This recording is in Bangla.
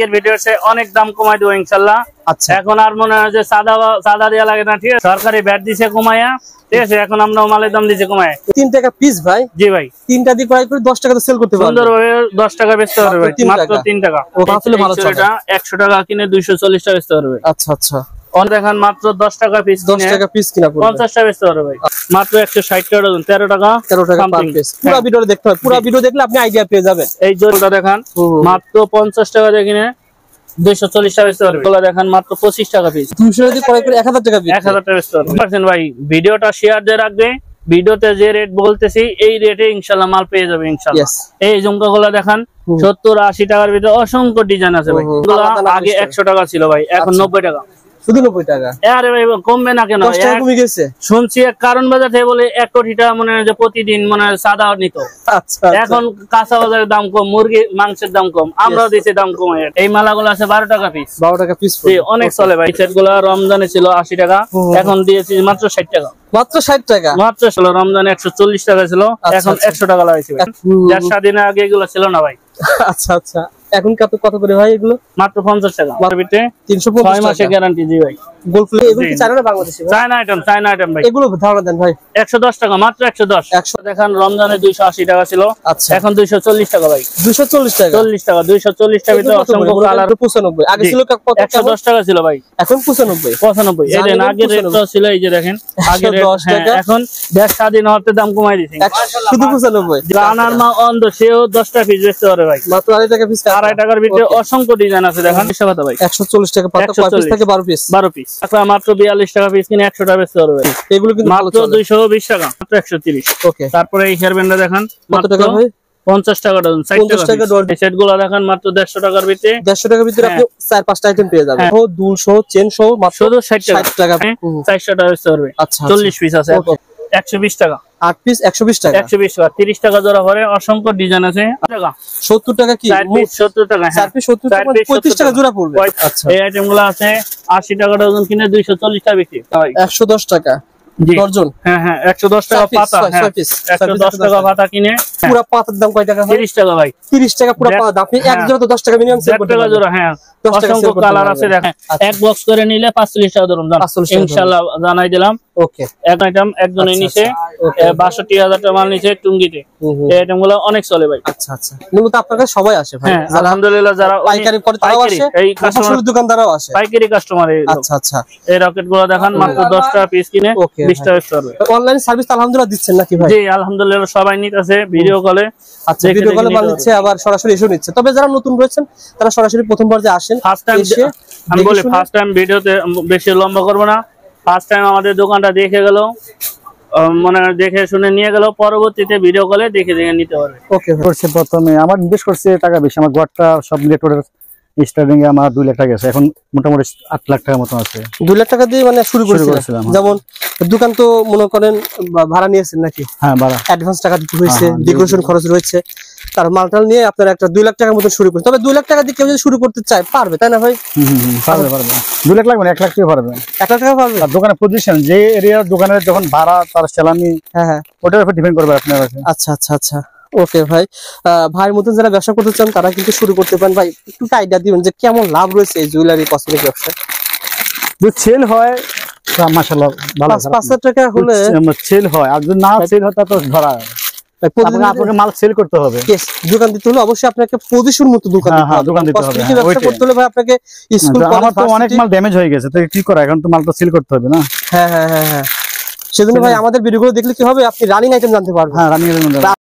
এর ভিডিওতে অনেক দাম কমাই দেব ইনশাআল্লাহ। আচ্ছা, এখন আর মনে হয় যে সাদা দেয়া লাগে না, ঠিক আছে? সরকারি ব্যাট দিছে কমায়া, ঠিক আছে? এখন আমরা মালের দাম দিছি কমায়া 3 টাকা পিস ভাই। জি ভাই, 3টা দিয়ে ক্রয় করে 10 টাকা সেল করতে পারবেন। সুন্দরভাবে 10 টাকা বেচতে পারবে ভাই, মাত্র 3 টাকা। ও তাহলে ভালো চলে। এটা 100 টাকা কিনে 240 টাকা বেচতে পারবে। আচ্ছা আচ্ছা, অন দেখেন মাত্র 10 টাকা পিস, 10 টাকা পিস কিনা পড়বে 50 টাকা বেচতে পারবে ভাই, মাত্র 160 টাকা ডজন, 13 টাকা পার পিস। পুরো ভিডিও দেখতে হবে, পুরো ভিডিও দেখলে আপনি আইডিয়া পেয়ে যাবেন। এই জলটা দেখেন মাত্র 50 টাকা দিয়ে কিনে 240 টাকা বেচতে পারবে। এগুলো দেখেন মাত্র 25 টাকা পিস, 200 দিয়ে ক্রয় করে 1000 টাকা পিস, 1000 টাকা বেচতে পারবে ভাই। ভিডিওটা শেয়ার দিয়ে রাখবে, ভিডিওতে যে রেট বলতেছি এই রেটে ইনশাআল্লাহ মাল পেয়ে যাবে ইনশাআল্লাহ। এই ঝুমকাগুলো দেখেন 70-80 টাকার ভিতরে অসংখ্য ডিজাইন আছে ভাই। এগুলো আগে 100 টাকা ছিল ভাই, এখন 90 টাকা, শুধু 90 টাকা। আরে ভাই কমবে না কেন? 10 টাকা কমে গেছে শুনছি এক কারণ বাজার থেকে বলে 1 কোটি টাকা মনে হয় যে প্রতিদিন মনে হয় সাদা নিত। আচ্ছা, এখন কাঁচা বাজারের দাম কম, মুরগি মাংসের দাম কম, আমরাও দিছি দাম কমে। এই মালাগুলো আছে 12 টাকা পিস, 12 টাকা পিস। অনেক চলে ভাই। সেটগুলো রমজানে ছিল 80 টাকা, এখন দিয়েছি মাত্র 60 টাকা। মাত্র 60 টাকা মাত্র ছিল, রমজানে 140 টাকা ছিল, এখন 100 টাকা লাগাইছি ভাই। যার স্বাধীনের আগে এগুলো ছিল না ভাই। আচ্ছা আচ্ছা, এখন কত করে ভাই এগুলো? মাত্র 50 টাকা, মার্কেটে 350 6 মাসের গ্যারান্টি। জি ভাই, গোল্ড প্লে এগুলো কি চায়না না বাংলাদেশি? চায়না আইটেম ভাই। এগুলো ধারণা দেন ভাই। 110 টাকা, মাত্র 110। 100 দেখেন রমজানে 280 টাকা ছিল, আচ্ছা এখন 240 টাকা ভাই। 240 টাকা, 40 টাকা, 240 টাকা ভিতরে অসংখ্য কালার। 95 আগে ছিল কত? 110 টাকা ছিল ভাই, এখন 95। 95 এই দেন আগের রেটটা ছিল, এই যে দেখেন আগের রেট। এখন দেশ স্বাধীন হতে দাম কমাই দিয়েছে, শুধু 95। জানার মা অন্ধ, সেও 10টা পিস বেচতে পারে ভাই, মাত্র 2.5 টাকা পিস। 2.5 টাকার ভিতরে অসংখ্য ডিজাইন আছে। দেখেন পাতা ভাই 140 টাকা পাতা, 5 পিস থেকে 12 পিস। 12 পিস মাত্র 42 টাকা পিস কিনে 100 টাকা বেচতে পারবে। এগুলো কিন্তু মাত্র 220 টাকা, মাত্র 130। ওকে, তারপরে এই হেয়ার ব্যান্ডটা দেখেন কত টাকা ভাই? 50 টাকা ডজন, 60 টাকা ডজন। এই সেটগুলো দেখেন মাত্র 150 টাকার ভিতরে। 150 টাকার ভিতরে আপনি 4-5টা আইটেম পেয়ে যাবেন। ও দুল সহ, চেন সহ মাত্র শুধু 60 টাকা। 400 টাকা বেচতে পারবে। আচ্ছা, 40 পিস আছে, 120 টাকা। 8 পিস 120 টাকা। 120 টাকা, 30 টাকা জোড়া ভরে, অসংখ্য ডিজাইন আছে। টাকা 70 টাকা কি? 4 পিস 70 টাকা, 4 পিস 70 টাকা, 35 টাকা জোড়া পড়বে। আচ্ছা, এই আইটেমগুলো আছে 80 টাকা ডজন কিনে 240 টাকা বিক্রি। 110 টাকা ডজন। হ্যাঁ 110 টাকা পাতা, 110 টাকা পাতা কিনে পুরো পাতার দাম কয় টাকা? 30 টাকা ভাই। 30 টাকা পুরো পাতা। আপনি এক জোড়া তো 10 টাকা মিনিমাম সেল করতে পারবেন। জোড়া, হ্যাঁ অসংখ্য কালার আছে। দেখেন এক বক্স করে নিলে 45 টাকা ধরুন, ইনশাআল্লাহ জানাই দিলাম। ওকে, এক আইটেম একজনের নিচে 62,000 টাকা মাল নিচে টুঙ্গিতে। এই আইটেমগুলো অনেক চলে ভাই। আচ্ছা আচ্ছা, মূলত আপনার কাছে সবাই আসে ভাই? আলহামদুলিল্লাহ, যারা পাইকারি করে তারাও আসে, এই কাস্টমার দোকানদারও আসে, পাইকারি কাস্টমার। আচ্ছা আচ্ছা, এই রকেটগুলো দেখেন মাত্র 10 টাকা পিস কিনে 20 টাকা করবে। অনলাইন সার্ভিস আলহামদুলিল্লাহ দিচ্ছেন নাকি ভাই? জি আলহামদুলিল্লাহ, সবাই নিতেছে ভিডিও কলে। আচ্ছা, ভিডিও কলে মাল নিচ্ছে, আবার সরাসরি এসে নিচ্ছে। তবে যারা নতুন রয়েছেন তারা সরাসরি প্রথমবার যে আসেন, ফার্স্ট টাইম আমি বলি, ফার্স্ট টাইম ভিডিওতে বেশি লম্বা করব না। ফার্স্ট টাইম আমাদের দোকানটা দেখে গেল, মানে দেখে শুনে নিয়ে গেল, পরবর্তীতে ভিডিও কলে দেখে নিতে পারবে। ওকে, করছে প্রথমে আমার ইনভেস্ট করছে টাকা বেশি, আমার ঘরটা সব নেটওয়ার্কের স্টার্টিং এ আমার 2 লাখ টাকা আছে, এখন মোটামুটি 8 লাখ টাকার মতো আছে। 2 লাখ টাকা দিয়ে মানে শুরু করেছিলাম। যেমন দোকান তো মনে করেন ভাড়া নিয়েছেন নাকি? হ্যাঁ, ভাড়া, অ্যাডভান্স টাকা দিতে হয়েছে, ডেকোরেশন খরচ রয়েছে, তার মালটাল নিয়ে আপনার একটা 2 লাখ টাকার মতো শুরু করতে। তবে 2 লাখ টাকা দিয়ে কেউ যদি শুরু করতে চায় পারবে, তাই না ভাই? পারবে 2 লাখ লাগবে না, 1 লাখ টাকা পারবে। 1 লাখ টাকা পারবে। আর দোকানের পজিশন, যে এরিয়ার দোকানের যখন ভাড়া তার চালানি, হ্যাঁ ওটার উপর ডিপেন্ড করবে আপনার কাছে। আচ্ছা আচ্ছা আচ্ছা, ওকে ভাই। ভাইয়ের মতন যারা ব্যবসা করতে চান তারা কিন্তু শুরু করতে পারেন। ভাই একটু আইডিয়া দিবেন যে কেমন লাভ রয়েছে এই জুয়েলারি কসমেটিক ব্যবসায়? যদি সেল হয় মাশাআল্লাহ ভালো, 5,000 টাকা হলে সেল হয়, আর যদি না সেল হয় তা তো ধরা আপনাকে মাল সেল করতে হবে। দোকান দিতে হলে অবশ্যই আপনাকে পজিশন মতো দোকান দিতে হবে। ব্যবসা করতে হলে ভাই আপনাকে স্কুল, আমার তো অনেক মাল ড্যামেজ হয়ে গেছে, তো কি করা, এখন তো মালটা সেল করতে হবে না। হ্যাঁ, সেজন্য ভাই আমাদের ভিডিওগুলো দেখলে কি হবে, আপনি রানিং আইটেম জানতে পারবেন। হ্যাঁ, রানিং আইটেম।